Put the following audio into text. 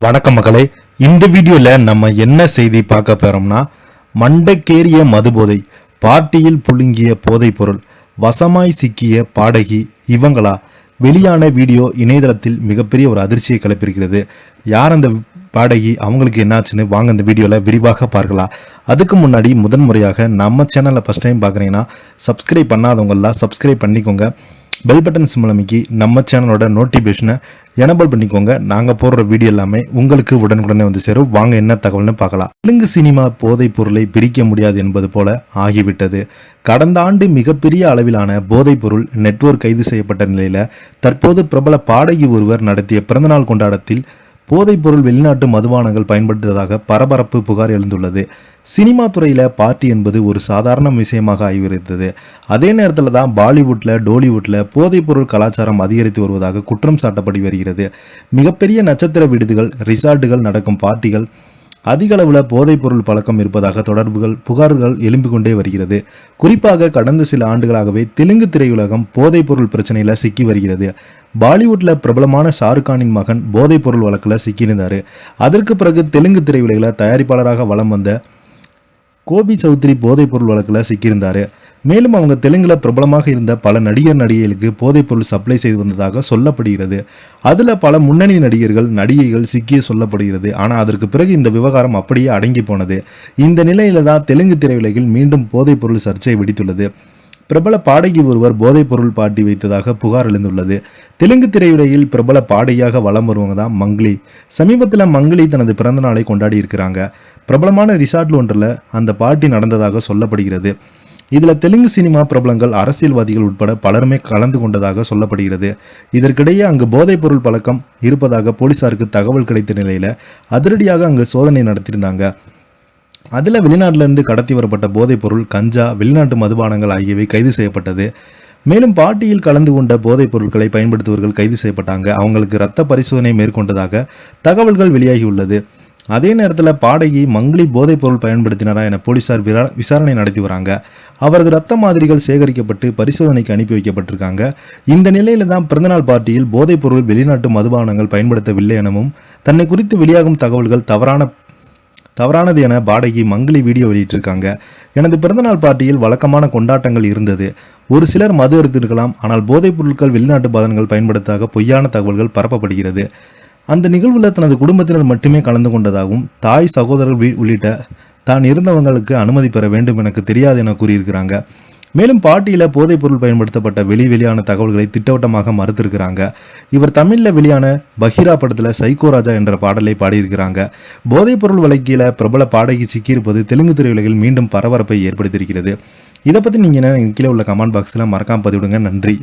வணக்கம் மகளே, இந்த வீடியோல நம்ம என்ன செய்தி பார்க்க போறோம்னா, மண்டைக்கேறிய மதுபோதை, பார்ட்டியில் புழுங்கிய போதைப் பொருள், வசமாய் சிக்கிய பாடகி இவங்களா? வெளியான வீடியோ இணையதளத்தில் மிகப்பெரிய ஒரு அதிர்ச்சியை கிளப்பியிருக்கிறது. யார் அந்த பாடகி, அவங்களுக்கு என்னாச்சுன்னு வாங்க இந்த வீடியோவில் விரிவாக பார்க்கலாம். அதுக்கு முன்னாடி முதன்முறையாக நம்ம சேனலை ஃபஸ்ட் டைம் பார்க்குறீங்கன்னா சப்ஸ்கிரைப் பண்ணாதவங்களாம் சப்ஸ்கிரைப் பண்ணிக்கோங்க. பெல் பட்டன் சிம்பிள் அமைக்கி நம்ம சேனலோட நோட்டிஃபிகேஷனை எனபிள் பண்ணிக்கோங்க. நாங்கள் போடுற வீடியோ எல்லாமே உங்களுக்கு உடனுக்குடனே வந்து சேரும். வாங்க என்ன தகவல்னு பார்க்கலாம். தெலுங்கு சினிமா போதைப் பொருளை பிரிக்க முடியாது என்பது போல ஆகிவிட்டது. கடந்த ஆண்டு மிகப்பெரிய அளவிலான போதைப் பொருள் நெட்வொர்க் கைது செய்யப்பட்ட நிலையில் தற்போது பிரபல பாடகி ஒருவர் நடத்திய பிறந்தநாள் கொண்டாட்டத்தில் போதைப் பொருள் வெளிநாட்டு மதுபானங்கள் பயன்படுத்துவதாக பரபரப்பு புகார் எழுந்துள்ளது. சினிமா துறையில் பார்ட்டி என்பது ஒரு சாதாரண விஷயமாக ஆகிவிருந்தது. அதே நேரத்தில் தான் பாலிவுட்டில் டோலிவுட்டில் போதைப் பொருள் கலாச்சாரம் அதிகரித்து வருவதாக குற்றம் சாட்டப்பட்டு வருகிறது. மிகப்பெரிய நட்சத்திர விடுதிகள், ரிசார்ட்டுகள் நடக்கும் பார்ட்டிகள் அதிக அளவில் போதைப் பொருள் பழக்கம் இருப்பதாக புகார்கள் எழும்பிக் கொண்டே வருகிறது. குறிப்பாக கடந்த சில ஆண்டுகளாகவே தெலுங்கு திரையுலகம் போதைப் பொருள் பிரச்சனையில் சிக்கி வருகிறது. பாலிவுட்ல பிரபலமான ஷாருக்கானின் மகன் போதைப் பொருள் வழக்கில் சிக்கியிருந்தார். அதற்கு பிறகு தெலுங்கு திரையுலகில் தயாரிப்பாளராக வலம் வந்த கோபி சௌத்ரி போதைப் பொருள் வழக்கில் சிக்கியிருந்தார். மேலும் அவங்க தெலுங்குல பிரபலமாக இருந்த பல நடிகைகளுக்கு போதைப் பொருள் சப்ளை செய்து வந்ததாக சொல்லப்படுகிறது. அதில் பல முன்னணி நடிகைகள் சிக்கிய சொல்லப்படுகிறது. ஆனால் அதற்கு பிறகு இந்த விவகாரம் அப்படியே அடங்கி போனது. இந்த நிலையில தான் தெலுங்கு திரையுலகில் மீண்டும் போதைப் பொருள் சர்ச்சை வெடித்துள்ளது. பிரபல பாடகி ஒருவர் போதைப் பொருள் பாட்டி வைத்ததாக புகார் எழுந்துள்ளது. தெலுங்கு திரையுலகில் பிரபல பாடகியாக வலம் வருவங்க தான் மங்களி. சமீபத்தில் மங்களி தனது பிறந்த நாளை கொண்டாடி இருக்கிறாங்க. பிரபலமான ரிசார்ட் ஒன்றில் அந்த பார்ட்டி நடந்ததாக சொல்லப்படுகிறது. இதில் தெலுங்கு சினிமா பிரபலங்கள், அரசியல்வாதிகள் உட்பட பலருமே கலந்து கொண்டதாக சொல்லப்படுகிறது. இதற்கிடையே அங்கு போதைப் பொருள் பழக்கம் இருப்பதாக போலீசாருக்கு தகவல் கிடைத்த நிலையில் அதிரடியாக அங்கு சோதனை நடத்தியிருந்தாங்க. அதில் வெளிநாட்டிலிருந்து கடத்தி வரப்பட்ட போதைப் பொருள், கஞ்சா, வெளிநாட்டு மதுபானங்கள் ஆகியவை கைது செய்யப்பட்டது. மேலும் பார்ட்டியில் கலந்து கொண்ட போதைப் பொருட்களை பயன்படுத்துவர்கள் கைது செய்யப்பட்டாங்க. அவங்களுக்கு இரத்த பரிசோதனை மேற்கொண்டதாக தகவல்கள் வெளியாகியுள்ளது. அதே நேரத்தில் பாடகி மங்களி போதைப் பொருள் பயன்படுத்தினாரா என போலீசார் விசாரணை நடத்தி வராங்க. அவரது இரத்த மாதிரிகள் சேகரிக்கப்பட்டு பரிசோதனைக்கு அனுப்பி வைக்கப்பட்டிருக்காங்க. இந்த நிலையில தான் பிறந்தநாள் பார்ட்டியில் போதைப் பொருள், வெளிநாட்டு மதுபானங்கள் பயன்படுத்தவில்லை எனவும் தன்னை குறித்து வெளியாகும் தகவல்கள் தவறானது என பாடகி மங்களி வீடியோ வெளியிட்டிருக்காங்க. எனது பிறந்தநாள் பார்ட்டியில் வழக்கமான கொண்டாட்டங்கள் இருந்தது. ஒரு சிலர் மது எடுத்திருக்கலாம், ஆனால் போதைப் பொருட்கள், வெளிநாட்டு பாதனங்கள் பயன்படுத்தாக பொய்யான தகவல்கள் பரப்பப்படுகிறது. அந்த நிகழ்வில் தனது குடும்பத்தினர் மட்டுமே கலந்து கொண்டதாகவும், தாய், சகோதரர்கள் உள்ளிட்ட தான் இருந்தவங்களுக்கு அனுமதி பெற வேண்டும் எனக்கு தெரியாது என கூறியிருக்கிறாங்க. மேலும் பார்ட்டியில் போதைப் பொருள் பயன்படுத்தப்பட்ட வெளியான தகவல்களை திட்டவட்டமாக மறுத்திருக்கிறாங்க. இவர் தமிழில் வெளியான பஹீரா படத்தில் சைக்கோ ராஜா என்ற பாடலை பாடியிருக்கிறாங்க. போதைப் பொருள் வழக்கில் பிரபல பாடகி சிக்கியிருப்பது தெலுங்கு திரையுலகில் மீண்டும் பரபரப்பை ஏற்படுத்தியிருக்கிறது. இதை பற்றி நீங்கள் கீழே உள்ள கமெண்ட் பாக்ஸில் மறக்காம பதிவிடுங்க. நன்றி.